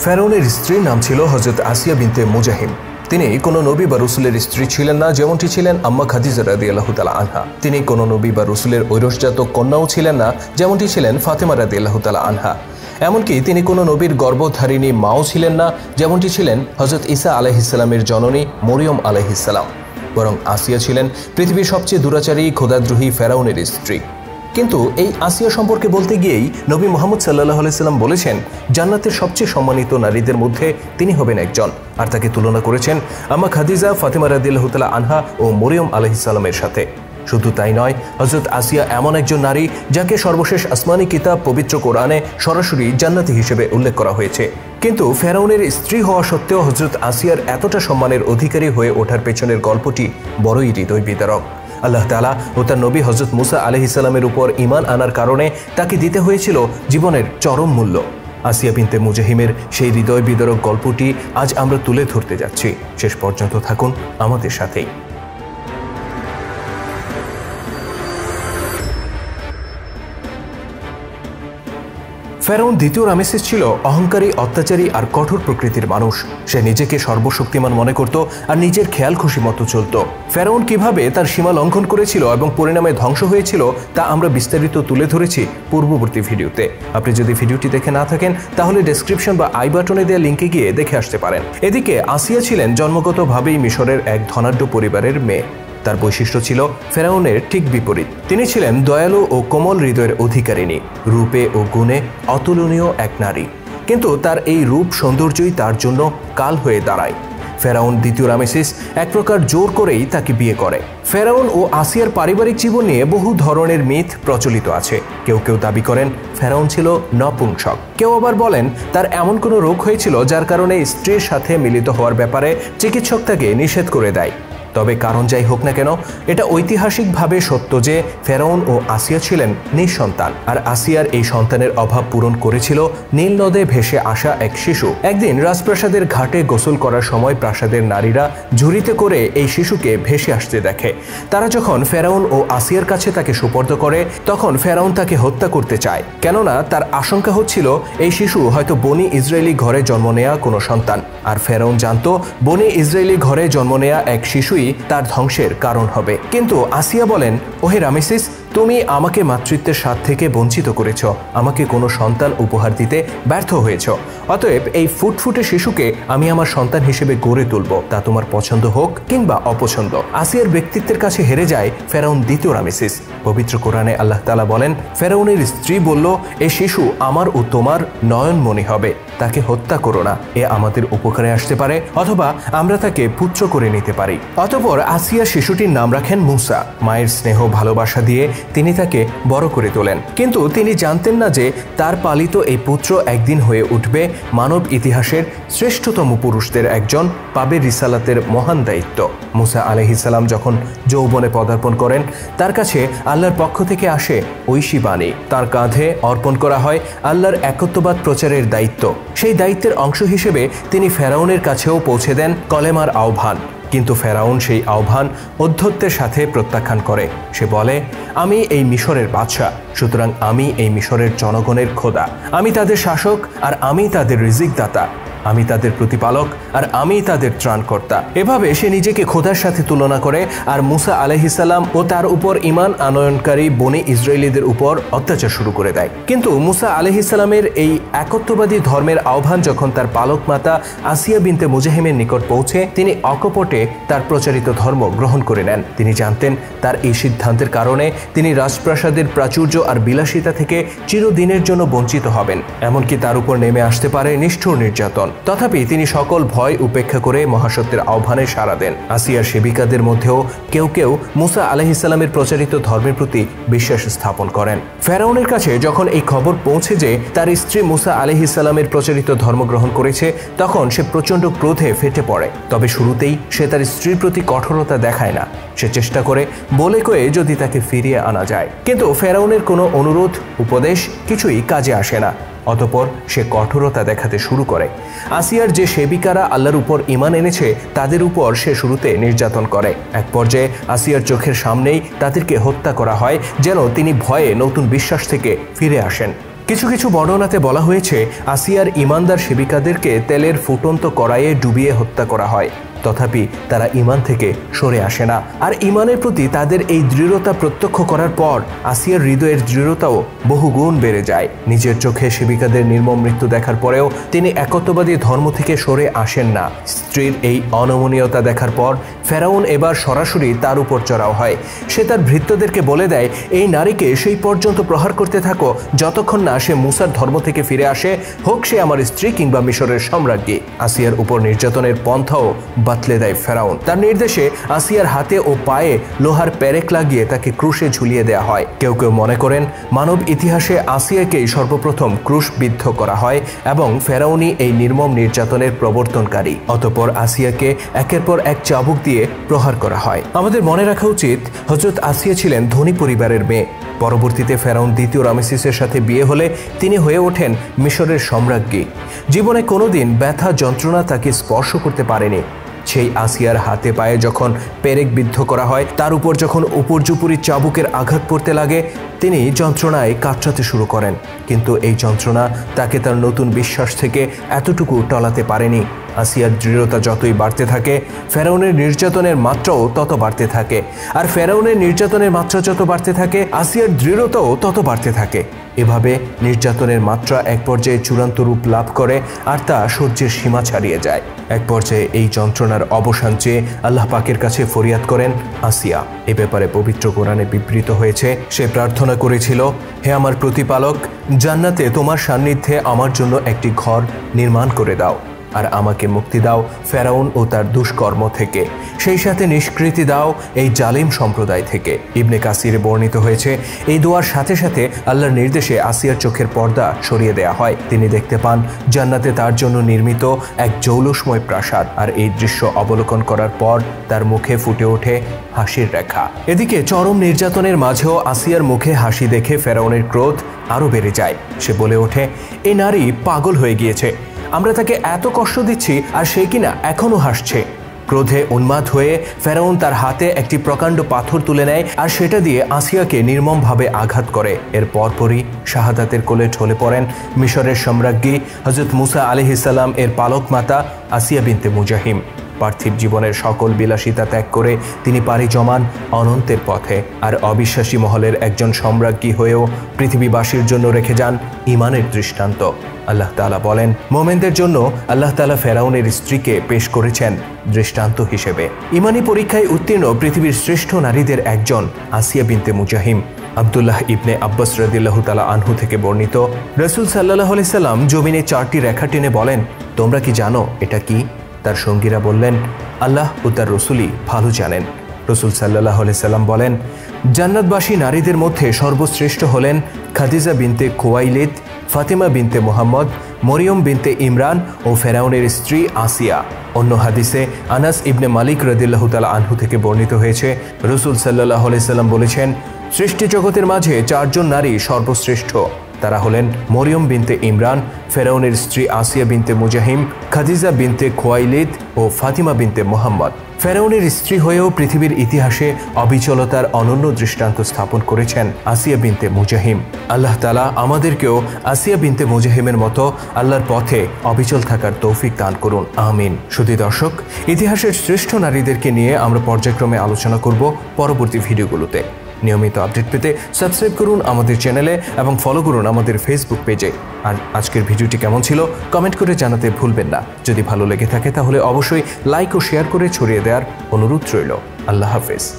ফেরাউনের স্ত্রীর নাম ছিল হযরত আসিয়া বিনতে মুজাহিম। তিনি কোনো নবী বা রসুলের স্ত্রী ছিলেন না, যেমনটি ছিলেন আম্মা খাদিজা রাদিয়াল্লাহু তাআলা আনহা। তিনি কোনো নবী বা রসুলের ঐরসজাত কন্যাও ছিলেন না, যেমনটি ছিলেন ফাতেমা রাদিয়াল্লাহু তাআলা আনহা। এমনকি তিনি কোনো নবীর গর্ভধারিণী মাও ছিলেন না, যেমনটি ছিলেন হযরত ঈসা আলাইহিস সালামের জননী মরিয়ম আলাইহিস সালাম। বরং আসিয়া ছিলেন পৃথিবীর সবচেয়ে দুরাচারী খোদাদ্রোহী ফেরাউনের স্ত্রী। কিন্তু এই আসিয়া সম্পর্কে বলতে গিয়েই নবী মুহাম্মদ সাল্লাল্লাহু আলাইহি সাল্লাম বলেছেন, জান্নাতের সবচেয়ে সম্মানিত নারীদের মধ্যে তিনি হবেন একজন। আর তাকে তুলনা করেছেন আম্মা খাদিজা, ফাতেমা রাদিয়াল্লাহু তাআলা আনহা ও মরিয়ম আলাইহিস সালামের সাথে। শুধু তাই নয়, হযরত আসিয়া এমন একজন নারী যাকে সর্বশেষ আসমানি কিতাব পবিত্র কোরআনে সরাসরি জান্নাতি হিসেবে উল্লেখ করা হয়েছে। কিন্তু ফেরাউনের স্ত্রী হওয়া সত্ত্বেও হযরত আসিয়ার এতটা সম্মানের অধিকারী হয়ে ওঠার পেছনের গল্পটি বড়ই হৃদয় বিদারক। আল্লাহ তাআলা ও তার নবী হযরত মুসা আলাইহিস সালামের উপর ঈমান আনার কারণে তাকে দিতে হয়েছিল জীবনের চরম মূল্য। আসিয়া বিনতে মুজাহিমের সেই হৃদয় বিদারক গল্পটি আজ আমরা তুলে ধরতে যাচ্ছি। শেষ পর্যন্ত থাকুন আমাদের সাথেই। ফেরাউন দ্বিতীয় রামেসিস ছিল অহংকারী, অত্যাচারী আর কঠোর প্রকৃতির মানুষ। সে নিজেকে সর্বশক্তিমান মনে করত আর নিজের খেয়াল খুশি মতো চলত। ফেরাউন কিভাবে তার সীমা লঙ্ঘন করেছিল এবং পরিণামে ধ্বংস হয়েছিল তা আমরা বিস্তারিত তুলে ধরেছি পূর্ববর্তী ভিডিওতে। আপনি যদি ভিডিওটি দেখে না থাকেন তাহলে ডেসক্রিপশন বা আই বাটনে দেওয়া লিঙ্কে গিয়ে দেখে আসতে পারেন। এদিকে আসিয়া ছিলেন জন্মগতভাবেই মিশরের এক ধনাঢ্য পরিবারের মেয়ে। তার বৈশিষ্ট্য ছিল ফেরাউনের ঠিক বিপরীত। তিনি ছিলেন দয়ালু ও কোমল হৃদয়ের অধিকারিণী, রূপে ও গুণে অতুলনীয় এক নারী। কিন্তু তার এই রূপ সৌন্দর্যই তার জন্য কাল হয়ে দাঁড়ায়। ফেরাউন দ্বিতীয় রামেসিস এক প্রকার জোর করেই তাকে বিয়ে করে। ফেরাউন ও আসিয়ার পারিবারিক জীবন নিয়ে বহু ধরনের মিথ প্রচলিত আছে। কেউ কেউ দাবি করেন ফেরাউন ছিল নপুংসক, কেউ আবার বলেন তার এমন কোনো রোগ হয়েছিল যার কারণে স্ত্রীর সাথে মিলিত হওয়ার ব্যাপারে চিকিৎসক তাকে নিষেধ করে দেয়। তবে কারণ যাই হোক না কেন, এটা ঐতিহাসিকভাবে সত্য যে ফেরাউন ও আসিয়া ছিলেন নিঃসন্তান। আর আসিয়ার এই সন্তানের অভাব পূরণ করেছিল নীল নদে ভেসে আসা এক শিশু। একদিন রাজপ্রাসাদের ঘাটে গোসল করার সময় প্রাসাদের নারীরা ঝুড়িতে করে এই শিশুকে ভেসে আসতে দেখে। তারা যখন ফেরাউন ও আসিয়ার কাছে তাকে সুপর্দ করে তখন ফেরাউন তাকে হত্যা করতে চায়, কেননা তার আশঙ্কা হচ্ছিল এই শিশু হয়তো বনি ইসরায়েলি ঘরে জন্ম নেয়া কোনো সন্তান। আর ফেরাউন জানত বনি ইসরায়েলি ঘরে জন্ম নেয়া এক শিশু তার ধ্বংসের কারণ হবে। কিন্তু আসিয়া বলেন, ওহে রামেসিস, তুমি আমাকে মাতৃত্বের স্বাদ থেকে বঞ্চিত করেছ, আমাকে কোনো সন্তান উপহার দিতে ব্যর্থ হয়েছ। অতএব এই ফুটফুটে শিশুকে আমি আমার সন্তান হিসেবে গড়ে তুলব, তা তোমার পছন্দ হোক কিংবা অপছন্দ। আসিয়ার ব্যক্তিত্বের কাছে হেরে যায় ফেরাউন দ্বিতীয় রামেসিস। পবিত্র কোরআনে আল্লাহ তাআলা বলেন, ফেরাউনের স্ত্রী বলল, এই শিশু আমার ও তোমার নয়নমণি হবে, তাকে হত্যা করো না, এ আমাদের উপকারে আসতে পারে, অথবা আমরা তাকে পুত্র করে নিতে পারি। অতঃপর আসিয়া শিশুটির নাম রাখেন মুসা। মায়ের স্নেহ ভালোবাসা দিয়ে তিনি তাকে বড় করে তোলেন। কিন্তু তিনি জানতেন না যে তার পালিত এই পুত্র একদিন হয়ে উঠবে মানব ইতিহাসের শ্রেষ্ঠতম পুরুষদের একজন, পাবে রিসালাতের মহান দায়িত্ব। মুসা আলাইহিস সালাম যখন যৌবনে পদার্পণ করেন, তার কাছে আল্লাহর পক্ষ থেকে আসে ঐশী বাণী। তার কাঁধে অর্পণ করা হয় আল্লাহর একত্ববাদ প্রচারের দায়িত্ব। সেই দায়িত্বের অংশ হিসেবে তিনি ফেরাউনের কাছেও পৌঁছে দেন কলেমার আহ্বান। কিন্তু ফেরাউন সেই আহ্বান ঔদ্ধত্যের সাথে প্রত্যাখ্যান করে। সে বলে, আমি এই মিশরের বাদশাহ, সুতরাং আমি এই মিশরের জনগণের খোদা, আমি তাদের শাসক আর আমি তাদের রিজিক দাতা, আমি তাদের প্রতিপালক আর আমি তাদের ত্রাণকর্তা। এভাবে সে নিজেকে খোদার সাথে তুলনা করে আর মুসা আলাইহিস সালাম ও তার উপর ঈমান আনয়নকারী বনি ইসরায়েলিদের উপর অত্যাচার শুরু করে দেয়। কিন্তু মুসা আলাইহিস সালামের এই একত্ববাদী ধর্মের আহ্বান যখন তার পালক মাতা আসিয়া বিনতে মুজাহিমের নিকট পৌঁছে, তিনি অকপটে তার প্রচারিত ধর্ম গ্রহণ করে নেন। তিনি জানতেন তার এই সিদ্ধান্তের কারণে তিনি রাজপ্রাসাদের প্রাচুর্য আর বিলাসিতা থেকে চিরদিনের জন্য বঞ্চিত হবেন, এমনকি তার উপর নেমে আসতে পারে নিষ্ঠুর নির্যাতন। তথাপি তিনি সকল ভয় উপেক্ষা করে মহাসত্যের আহ্বানে সাড়া দেন। আসিয়ার সেবিকাদের মধ্যেও কেউ কেউ মুসা আলাইহিস সালামের প্রচারিত ধর্মের প্রতি বিশ্বাস স্থাপন করেন। ফেরাউনের কাছে যখন এই খবর পৌঁছে যে তার স্ত্রী মুসা আলাইহিস সালামের প্রচারিত ধর্ম গ্রহণ করেছে, তখন সে প্রচণ্ড ক্রোধে ফেটে পড়ে। তবে শুরুতেই সে তার স্ত্রীর প্রতি কঠোরতা দেখায় না। সে চেষ্টা করে বলে কয়ে যদি তাকে ফিরিয়ে আনা যায়। কিন্তু ফেরাউনের কোনো অনুরোধ, উপদেশ কিছুই কাজে আসে না। অতঃপর সে কঠোরতা দেখাতে শুরু করে। আসিয়ার যে সেবিকারা আল্লাহর উপর ঈমান এনেছে তাদের উপর সে শুরুতে নির্যাতন করে। এক পর্যায়ে আসিয়ার চোখের সামনেই তাদেরকে হত্যা করা হয়, যেন তিনি ভয়ে নতুন বিশ্বাস থেকে ফিরে আসেন। কিছু কিছু বর্ণনাতে বলা হয়েছে আসিয়ার ঈমানদার সেবিকাদেরকে তেলের ফুটন্ত কড়াইয়ে ডুবিয়ে হত্যা করা হয়, তথাপি তারা ঈমান থেকে সরে আসে না। আর ঈমানের প্রতি তাদের এই দৃঢ়তা প্রত্যক্ষ করার পর আসিয়ার হৃদয়ের দৃঢ়তাও বহুগুণ বেড়ে যায়। নিজের চোখে সেবিকাদের নির্মম মৃত্যু দেখার পরেও তিনি একত্ববাদী ধর্ম থেকে সরে আসেন না। স্ত্রীর এই অনমনীয়তা দেখার পর ফেরাউন এবার সরাসরি তার উপর চড়াও হয়। সে তার ভৃত্যদেরকে বলে দেয়, এই নারীকে সেই পর্যন্ত প্রহার করতে থাকো যতক্ষণ না সে মুসার ধর্ম থেকে ফিরে আসে, হোক সে আমার স্ত্রী কিংবা মিশরের সম্রাজ্ঞী। আসিয়ার উপর নির্যাতনের পন্থাও বাতলে দেয় ফেরাউন। তার নির্দেশে আসিয়ার হাতে ও পায়ে লোহার পেরেক লাগিয়ে তাকে ক্রুশে ঝুলিয়ে দেয়া হয়। কেউ কেউ মনে করেন মানব ইতিহাসে আসিয়াকেই সর্বপ্রথম ক্রুশবিদ্ধ করা হয় এবং ফেরাউনই এই নির্মম নির্যাতনের প্রবর্তনকারী। অতঃপর আসিয়াকে একের পর এক চাবুক দিয়ে প্রহার করা হয়। আমাদের মনে রাখা উচিত, হযরত আসিয়া ছিলেন ধনী পরিবারের মেয়ে। পরবর্তীতে ফেরাউন দ্বিতীয় রামেসিসের সাথে বিয়ে হলে তিনি হয়ে ওঠেন মিশরের সম্রাজ্ঞী। জীবনে কোনোদিন ব্যথা যন্ত্রণা তাকে স্পর্শ করতে পারেনি। সেই আসিয়ার হাতে পায়ে যখন পেরেক বিদ্ধ করা হয়, তার উপর যখন উপর্যুপরি চাবুকের আঘাত পড়তে লাগে, তিনি যন্ত্রণায় কাতরাতে শুরু করেন। কিন্তু এই যন্ত্রণা তাকে তার নতুন বিশ্বাস থেকে এতটুকু টলাতে পারেনি। আসিয়ার দৃঢ়তা যতই বাড়তে থাকে, ফেরাউনের নির্যাতনের মাত্রাও তত বাড়তে থাকে। আর ফেরাউনের নির্যাতনের মাত্রা যত বাড়তে থাকে, আসিয়ার দৃঢ়তাও তত বাড়তে থাকে। এভাবে নির্যাতনের মাত্রা এক পর্যায়ে চূড়ান্ত রূপ লাভ করে আর তা সহ্যের সীমা ছাড়িয়ে যায়। এক পর্যায়ে এই যন্ত্রণার অবসান চেয়ে আল্লাহ পাকের কাছে ফরিয়াদ করেন আসিয়া। এ ব্যাপারে পবিত্র কোরআনে বিবৃত হয়েছে, সে প্রার্থনা করেছিল, হে আমার প্রতিপালক, জান্নাতে তোমার সান্নিধ্যে আমার জন্য একটি ঘর নির্মাণ করে দাও আর আমাকে মুক্তি দাও ফেরাউন ও তার দুষ্কর্ম থেকে, সেই সাথে নিষ্কৃতি দাও এই জালিম সম্প্রদায় থেকে। ইবনে কাসিরে বর্ণিত হয়েছে, এই দোয়ার সাথে সাথে আল্লাহর নির্দেশে আসিয়ার চোখের পর্দা সরিয়ে দেয়া হয়। তিনি দেখতে পান জান্নাতে তার জন্য নির্মিত এক জৌলুসময় প্রাসাদ, আর এই দৃশ্য অবলোকন করার পর তার মুখে ফুটে ওঠে হাসির রেখা। এদিকে চরম নির্যাতনের মাঝেও আসিয়ার মুখে হাসি দেখে ফেরাউনের ক্রোধ আরও বেড়ে যায়। সে বলে ওঠে, এই নারী পাগল হয়ে গিয়েছে, আমরা তাকে এত কষ্ট দিচ্ছি আর সে কিনা এখনো হাসছে। ক্রোধে উন্মাদ হয়ে ফেরাউন তার হাতে একটি প্রকাণ্ড পাথর তুলে নেয় আর সেটা দিয়ে আসিয়াকে নির্মমভাবে আঘাত করে। এর পরপরই শাহাদাতের কোলে ঢলে পড়েন মিশরের সম্রাজ্ঞী হযরত মুসা আলাইহিস সালাম এর পালক মাতা আসিয়া বিনতে মুজাহিম। পার্থিব জীবনের সকল বিলাসিতা ত্যাগ করে তিনি পাড়ি জমান অনন্তের পথে, আর অবিশ্বাসী মহলের একজন সম্রাজ্ঞী হয়েও পৃথিবীবাসীর জন্য রেখে যান ঈমানের দৃষ্টান্ত। আল্লাহ তাআলা বলেন, মোমেনদের জন্য আল্লাহ তাআলা ফেরাউনের স্ত্রীকে পেশ করেছেন দৃষ্টান্ত হিসেবে। ঈমানি পরীক্ষায় উত্তীর্ণ পৃথিবীর শ্রেষ্ঠ নারীদের একজন আসিয়া বিনতে মুজাহিম। আব্দুল্লাহ ইবনে আব্বাস রাদিয়াল্লাহু তাআলা আনহু থেকে বর্ণিত, রাসূল সাল্লাল্লাহু আলাইহি সাল্লাম জমিনে 4টি রেখা টেনে বলেন, তোমরা কি জানো এটা কি? তার সঙ্গীরা বললেন, আল্লাহ ও তার রসুলই ভালো জানেন। রসুল সাল্লাল্লাহু আলাইহি সাল্লাম বলেন, জান্নাতবাসী নারীদের মধ্যে সর্বশ্রেষ্ঠ হলেন খাদিজা বিনতে খুয়াইলিদ, ফাতিমা বিনতে মুহাম্মদ, মরিয়ম বিনতে ইমরান ও ফেরাউনের স্ত্রী আসিয়া। অন্য হাদিসে আনাস ইবনে মালিক রাদিয়াল্লাহু তাআলা আনহু থেকে বর্ণিত হয়েছে, রসুল সাল্লাল্লাহু আলাইহি সাল্লাম বলেছেন, সৃষ্টি জগতের মাঝে 4 জন নারী সর্বশ্রেষ্ঠ। তারা হলেন মরিয়ম বিনতে ইমরান, ফেরাউনের স্ত্রী আসিয়া বিনতে মুজাহিম, খাদিজা বিনতে খুয়াইলিদ ও ফাতিমা বিনতে মুহাম্মদ। ফেরাউনের স্ত্রী হয়েও পৃথিবীর ইতিহাসে অবিচলতার অনন্য দৃষ্টান্ত স্থাপন করেছেন আসিয়া বিনতে মুজাহিম। আল্লাহ তাআলা আমাদেরকেও আসিয়া বিনতে মুজাহিমের মতো আল্লাহর পথে অবিচল থাকার তৌফিক দান করুন, আমিন। শুধু দর্শক, ইতিহাসের শ্রেষ্ঠ নারীদেরকে নিয়ে আমরা পর্যায়ক্রমে আলোচনা করব পরবর্তী ভিডিওগুলোতে। নিয়মিত আপডেট পেতে সাবস্ক্রাইব করুন আমাদের চ্যানেলে এবং ফলো করুন আমাদের ফেসবুক পেজে। আর আজকের ভিডিওটি কেমন ছিল কমেন্ট করে জানাতে ভুলবেন না। যদি ভালো লেগে থাকে তাহলে অবশ্যই লাইক ও শেয়ার করে ছড়িয়ে দেওয়ার অনুরোধ রইল। আল্লাহ হাফেজ।